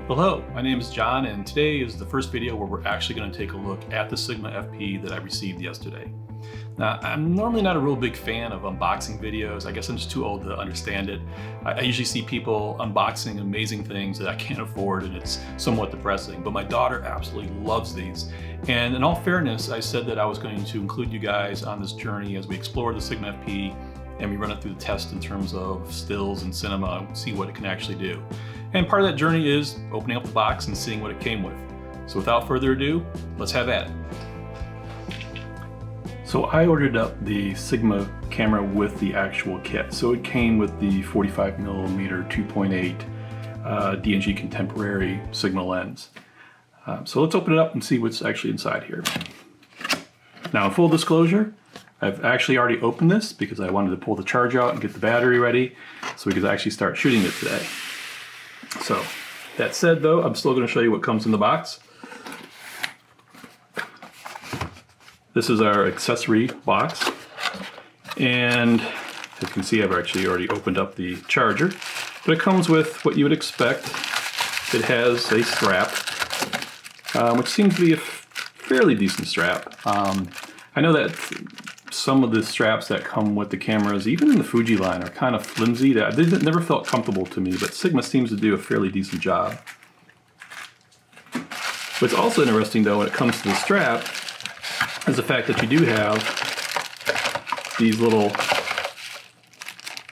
Hello, my name is John, and today is the first video where we're actually going to take a look at the Sigma FP that I received yesterday. Now, I'm normally not a real big fan of unboxing videos. I guess I'm just too old to understand it. I usually see people unboxing amazing things that I can't afford, and it's somewhat depressing, but my daughter absolutely loves these. And in all fairness, I said that I was going to include you guys on this journey as we explore the Sigma FP and we run it through the test in terms of stills and cinema, see what it can actually do. And part of that journey is opening up the box and seeing what it came with. So without further ado, let's have at it. So I ordered up the Sigma camera with the actual kit. So it came with the 45mm 2.8 D&G Contemporary Sigma lens. So let's open it up and see what's actually inside here. Now, in full disclosure, I've actually already opened this because I wanted to pull the charge out and get the battery ready so we could actually start shooting it today. So that said though, I'm still going to show you what comes in the box. This is our accessory box, and as you can see, I've actually already opened up the charger, but it comes with what you would expect. It has a strap, which seems to be a fairly decent strap. I know that some of the straps that come with the cameras, even in the Fuji line, are kind of flimsy. They never felt comfortable to me, but Sigma seems to do a fairly decent job. What's also interesting though when it comes to the strap is the fact that you do have these little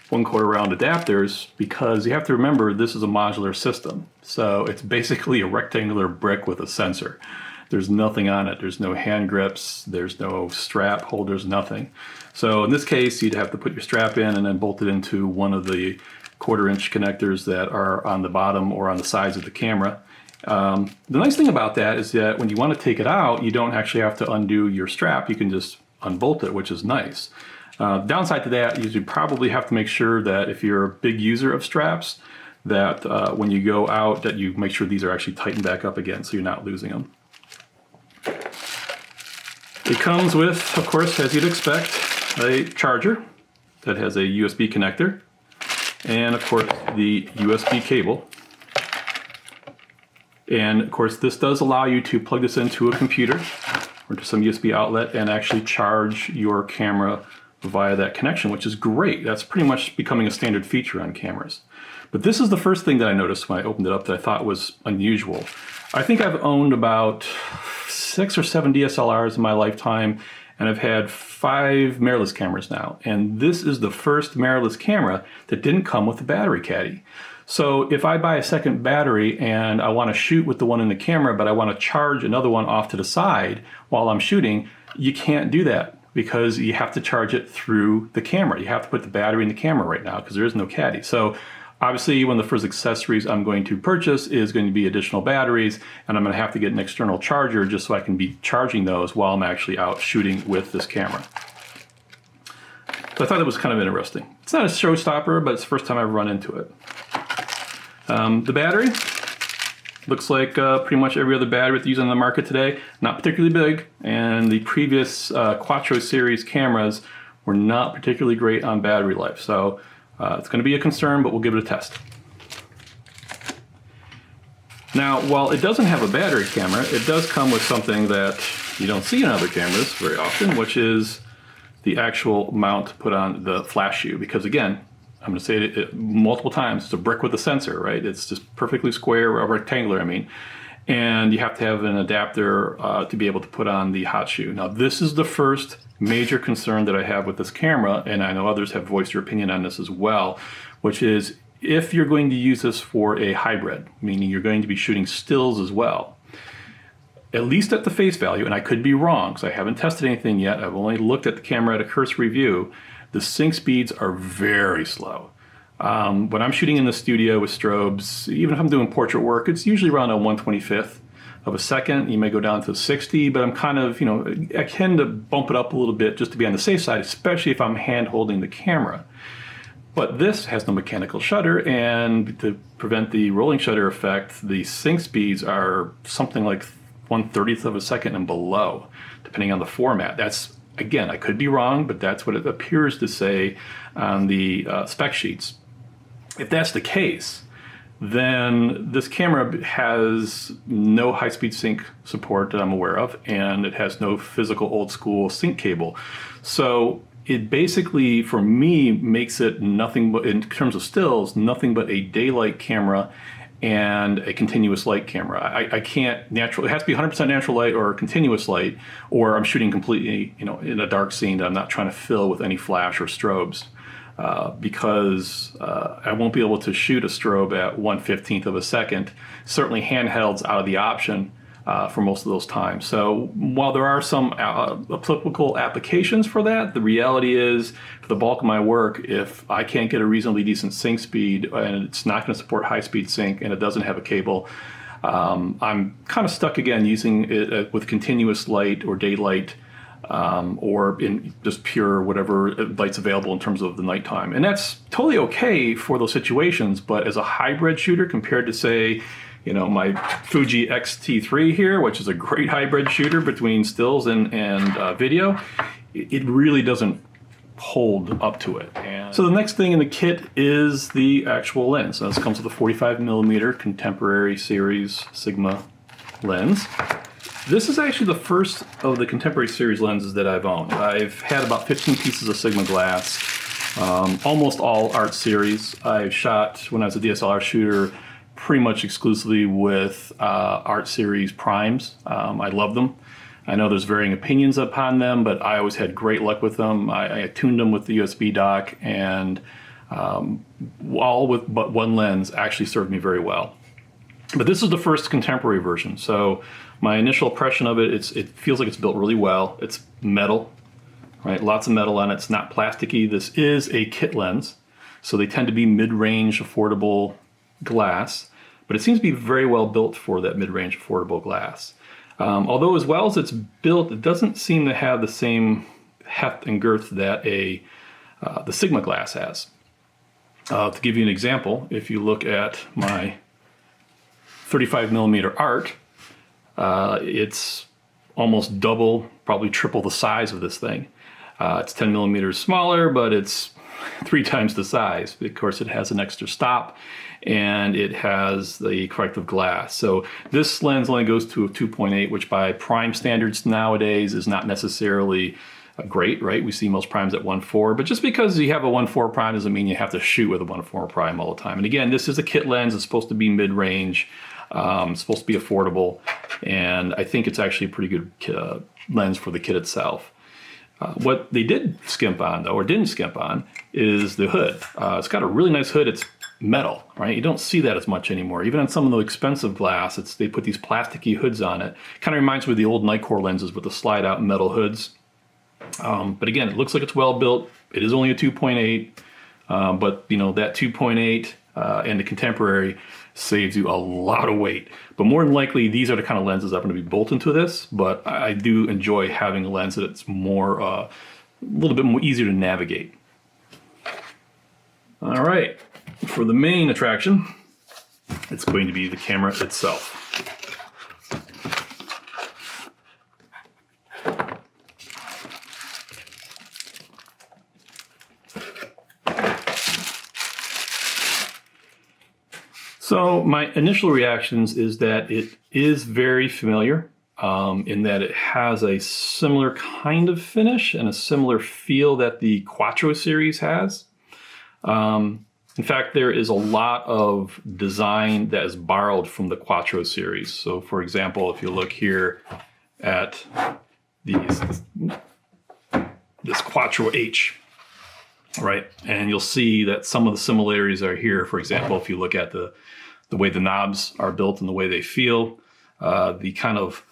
1/4 round adapters, because you have to remember this is a modular system. So it's basically a rectangular brick with a sensor. There's nothing on it. There's no hand grips. There's no strap holders, nothing. So in this case, you'd have to put your strap in and then bolt it into one of the 1/4 inch connectors that are on the bottom or on the sides of the camera. The nice thing about that is that when you want to take it out, you don't actually have to undo your strap. You can just unbolt it, which is nice. Downside to that is you probably have to make sure that if you're a big user of straps, that when you go out, that you make sure these are actually tightened back up again so you're not losing them. It comes with, of course, as you'd expect, a charger that has a USB connector, and of course the USB cable. And of course this does allow you to plug this into a computer or to some USB outlet and actually charge your camera via that connection, which is great. That's pretty much becoming a standard feature on cameras. But this is the first thing that I noticed when I opened it up that I thought was unusual. I think I've owned about 6 or 7 DSLRs in my lifetime, and I've had 5 mirrorless cameras now. And this is the first mirrorless camera that didn't come with a battery caddy. So if I buy a second battery and I want to shoot with the one in the camera, but I want to charge another one off to the side while I'm shooting, you can't do that because you have to charge it through the camera. You have to put the battery in the camera right now because there is no caddy. So obviously, one of the first accessories I'm going to purchase is going to be additional batteries, and I'm going to have to get an external charger just so I can be charging those while I'm actually out shooting with this camera. So I thought it was kind of interesting. It's not a showstopper, but it's the first time I've run into it. The battery looks like pretty much every other battery that's used on the market today. Not particularly big, and the previous Quattro series cameras were not particularly great on battery life. So it's going to be a concern, but we'll give it a test. Now, while it doesn't have a battery camera, it does come with something that you don't see in other cameras very often, which is the actual mount to put on the flash shoe. Because again, I'm going to say it multiple times, it's a brick with a sensor, right? It's just perfectly square, or rectangular, I mean. And you have to have an adapter to be able to put on the hot shoe. Now, this is the first major concern that I have with this camera, and I know others have voiced their opinion on this as well, which is if you're going to use this for a hybrid, meaning you're going to be shooting stills as well, at least at the face value, and I could be wrong because I haven't tested anything yet, I've only looked at the camera at a cursory view, the sync speeds are very slow. When I'm shooting in the studio with strobes, even if I'm doing portrait work, it's usually around a 1/25th of a second. You may go down to 60, but I'm kind of, I tend to bump it up a little bit just to be on the safe side, especially if I'm hand holding the camera. But this has no mechanical shutter, and to prevent the rolling shutter effect, the sync speeds are something like 1/30th of a second and below, depending on the format. That's, again, I could be wrong, but that's what it appears to say on the spec sheets. If that's the case, then this camera has no high-speed sync support that I'm aware of, and it has no physical old school sync cable. So it basically, for me, makes it nothing but, in terms of stills, nothing but a daylight camera and a continuous light camera. I can't natural, it has to be 100% natural light or continuous light, or I'm shooting completely, in a dark scene that I'm not trying to fill with any flash or strobes. Because I won't be able to shoot a strobe at 1/15 of a second. Certainly handheld's out of the option for most of those times. So while there are some applicable applications for that, the reality is, for the bulk of my work, if I can't get a reasonably decent sync speed and it's not going to support high-speed sync and it doesn't have a cable, I'm kind of stuck again using it with continuous light or daylight, or in just pure whatever light's available in terms of the nighttime. And that's totally okay for those situations, but as a hybrid shooter compared to, say, my Fuji X-T3 here, which is a great hybrid shooter between stills and video, it really doesn't hold up to it. And so the next thing in the kit is the actual lens. So this comes with a 45mm Contemporary Series Sigma lens. This is actually the first of the Contemporary Series lenses that I've owned. I've had about 15 pieces of Sigma glass, almost all Art Series. I've shot, when I was a DSLR shooter, pretty much exclusively with Art Series primes. I love them. I know there's varying opinions upon them, but I always had great luck with them. I tuned them with the USB dock, and all with but one lens actually served me very well. But this is the first contemporary version, so my initial impression of it, it feels like it's built really well. It's metal, right? Lots of metal on it. It's not plasticky. This is a kit lens, so they tend to be mid-range affordable glass, but it seems to be very well built for that mid-range affordable glass. Although as well as it's built, it doesn't seem to have the same heft and girth that the Sigma glass has. To give you an example, if you look at my 35mm Art, it's almost double, probably triple the size of this thing. It's 10mm smaller, but it's 3 times the size. Of course, it has an extra stop, and it has the corrective glass. So this lens only goes to a 2.8, which by prime standards nowadays is not necessarily great, right? We see most primes at 1.4, but just because you have a 1.4 prime doesn't mean you have to shoot with a 1.4 prime all the time. And again, this is a kit lens. It's supposed to be mid-range. It's supposed to be affordable, and I think it's actually a pretty good lens for the kit itself. What they did skimp on, though, or didn't skimp on, is the hood. It's got a really nice hood. It's metal, right? You don't see that as much anymore. Even on some of the expensive glass, they put these plasticky hoods on it. Kind of reminds me of the old Nikkor lenses with the slide-out metal hoods. But again, it looks like it's well built. It is only a 2.8, but that 2.8 and the Contemporary saves you a lot of weight. But more than likely, these are the kind of lenses that are going to be bolt into this, but I do enjoy having a lens that's more, a little bit more easier to navigate. All right, for the main attraction, it's going to be the camera itself. So my initial reactions is that it is very familiar in that it has a similar kind of finish and a similar feel that the Quattro series has. In fact, there is a lot of design that is borrowed from the Quattro series. So for example, if you look here at this Quattro H, right? And you'll see that some of the similarities are here. For example, if you look at the way the knobs are built and the way they feel, the kind of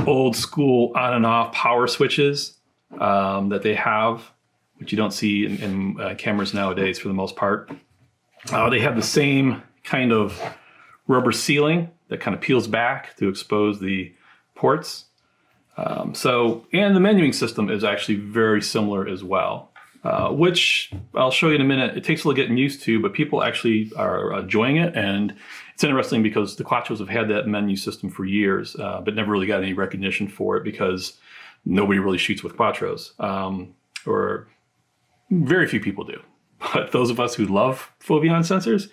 old school on and off power switches that they have, which you don't see in cameras nowadays for the most part. They have the same kind of rubber sealing that kind of peels back to expose the ports. And the menuing system is actually very similar as well. Which I'll show you in a minute. It takes a little getting used to, but people actually are enjoying it. And it's interesting because the Quattros have had that menu system for years, but never really got any recognition for it because nobody really shoots with Quattros, or very few people do. But those of us who love Foveon sensors,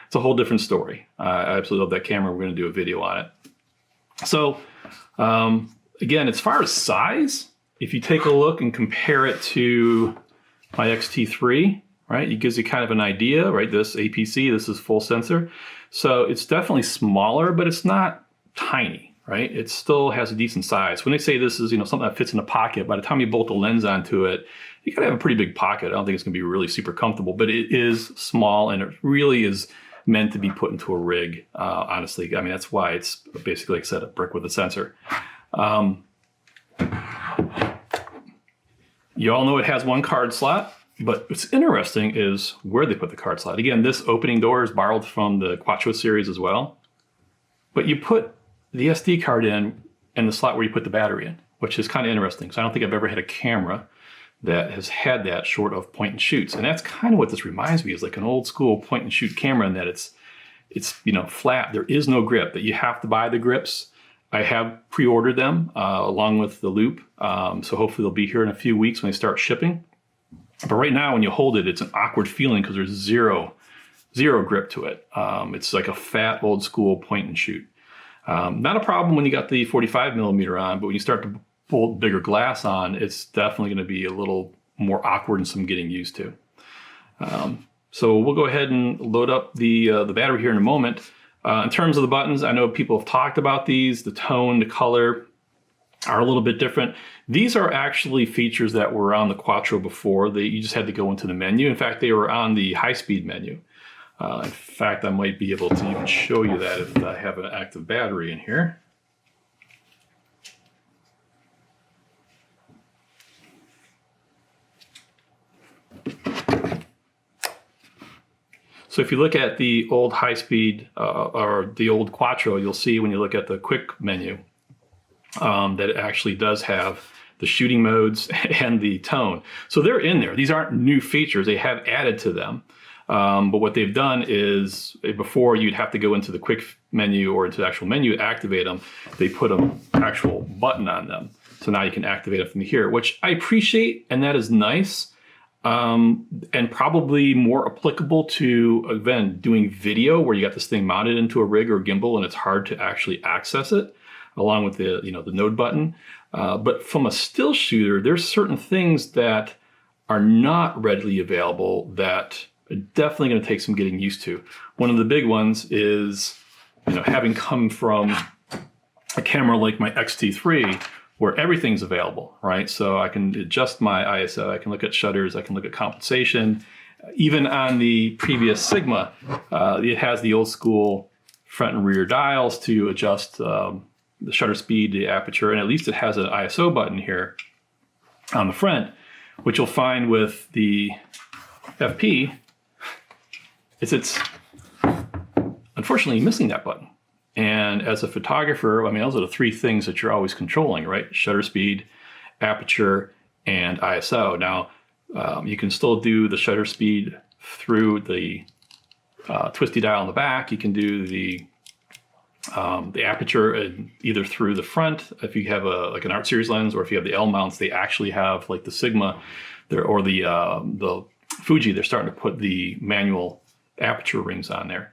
it's a whole different story. I absolutely love that camera. We're going to do a video on it. So again, as far as size, if you take a look and compare it to my X-T3, right, it gives you kind of an idea, right? This APC, this is full sensor. So it's definitely smaller, but it's not tiny, right? It still has a decent size. When they say this is, something that fits in a pocket, by the time you bolt the lens onto it, you gotta have a pretty big pocket. I don't think it's gonna be really super comfortable, but it is small and it really is meant to be put into a rig, honestly. I mean, that's why it's basically, like I said, a brick with a sensor. You all know it has one card slot, but what's interesting is where they put the card slot. Again, this opening door is borrowed from the Quattro series as well, but you put the SD card in the slot where you put the battery in, which is kind of interesting. So I don't think I've ever had a camera that has had that short of point and shoots. And that's kind of what this reminds me, is like an old school point and shoot camera, in that it's flat. There is no grip, that you have to buy the grips. I have pre-ordered them along with the loop. So hopefully they'll be here in a few weeks when they start shipping. But right now when you hold it, it's an awkward feeling because there's zero grip to it. It's like a fat old school point and shoot. Not a problem when you got the 45 millimeter on, but when you start to bolt bigger glass on, it's definitely going to be a little more awkward and some getting used to. So we'll go ahead and load up the battery here in a moment. In terms of the buttons, I know people have talked about these. The tone, the color are a little bit different. These are actually features that were on the Quattro before. You just had to go into the menu. In fact, they were on the high-speed menu. In fact, I might be able to even show you that if I have an active battery in here. So if you look at the old high-speed or the old Quattro, you'll see when you look at the quick menu that it actually does have the shooting modes and the tone. So they're in there. These aren't new features. They have added to them. But what they've done is, before you'd have to go into the quick menu or into the actual menu to activate them, they put an actual button on them. So now you can activate it from here, which I appreciate, and that is nice. And probably more applicable to, again, doing video where you got this thing mounted into a rig or gimbal and it's hard to actually access it, along with the the node button. But from a still shooter, there's certain things that are not readily available that are definitely going to take some getting used to. One of the big ones is, having come from a camera like my X-T3, where everything's available, right? So I can adjust my ISO, I can look at shutters, I can look at compensation. Even on the previous Sigma, it has the old school front and rear dials to adjust the shutter speed, the aperture, and at least it has an ISO button here on the front, which you'll find with the FP, it's unfortunately missing that button. And as a photographer, I mean, those are the three things that you're always controlling, right? Shutter speed, aperture, and ISO. Now, you can still do the shutter speed through the twisty dial in the back. You can do the aperture either through the front, if you have like an Art Series lens, or if you have the L mounts, they actually have, like the Sigma there, or the Fuji, they're starting to put the manual aperture rings on there.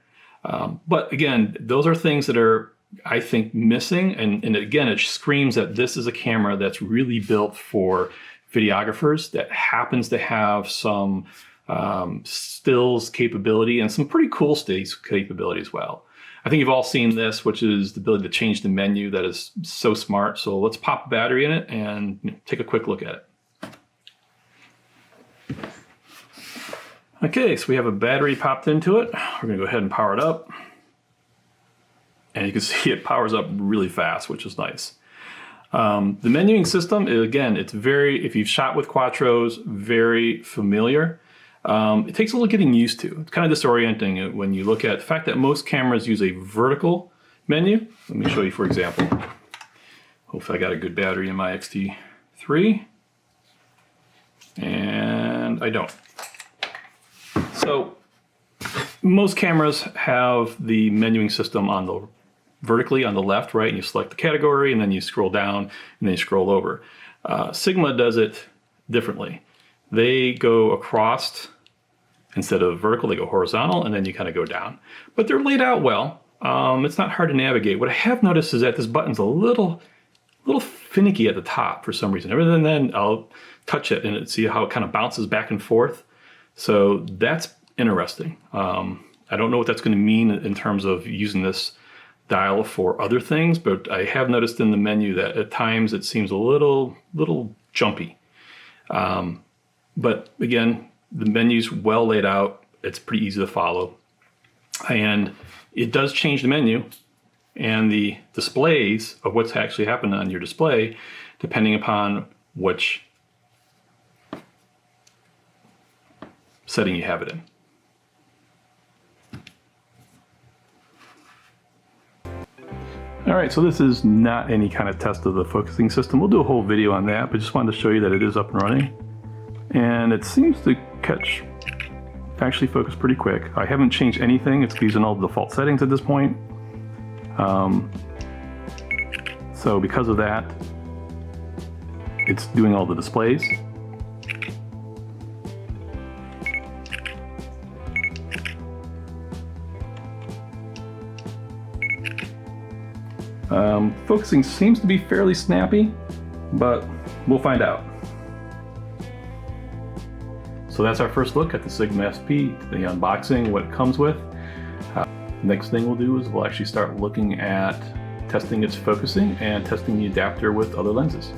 But again, those are things that are, I think, missing. And again, it screams that this is a camera that's really built for videographers, that happens to have some stills capability and some pretty cool stills capability as well. I think you've all seen this, which is the ability to change the menu. That is so smart. So let's pop a battery in it and take a quick look at it. Okay, so we have a battery popped into it. We're gonna go ahead and power it up. And you can see it powers up really fast, which is nice. The menuing system, again, it's very, if you've shot with Quattros, very familiar. It takes a little getting used to. It's kind of disorienting when you look at the fact that most cameras use a vertical menu. Let me show you, for example. Hopefully I got a good battery in my X-T3. And I don't. So most cameras have the menuing system on the vertically on the left, right? And you select the category and then you scroll down and then you scroll over. Sigma does it differently. They go across Instead of vertical, they go horizontal, and then you kind of go down. But they're laid out well. It's not hard to navigate. What I have noticed is that this button's a little finicky at the top for some reason. Every now and then I'll touch it and see how it kind of bounces back and forth. So that's interesting. I don't know what that's going to mean in terms of using this dial for other things, but I have noticed in the menu that at times it seems a little jumpy. But again, the menu's well laid out. It's pretty easy to follow. And it does change the menu and the displays of what's actually happening on your display, depending upon which setting you have it in. All right, so this is not any kind of test of the focusing system. We'll do a whole video on that, but just wanted to show you that it is up and running. And it seems to actually focus pretty quick. I haven't changed anything. It's using all the default settings at this point. So because of that, it's doing all the displays. Focusing seems to be fairly snappy, but we'll find out. So that's our first look at the Sigma SP, the unboxing, what it comes with. Next thing we'll do is we'll actually start looking at testing its focusing and testing the adapter with other lenses.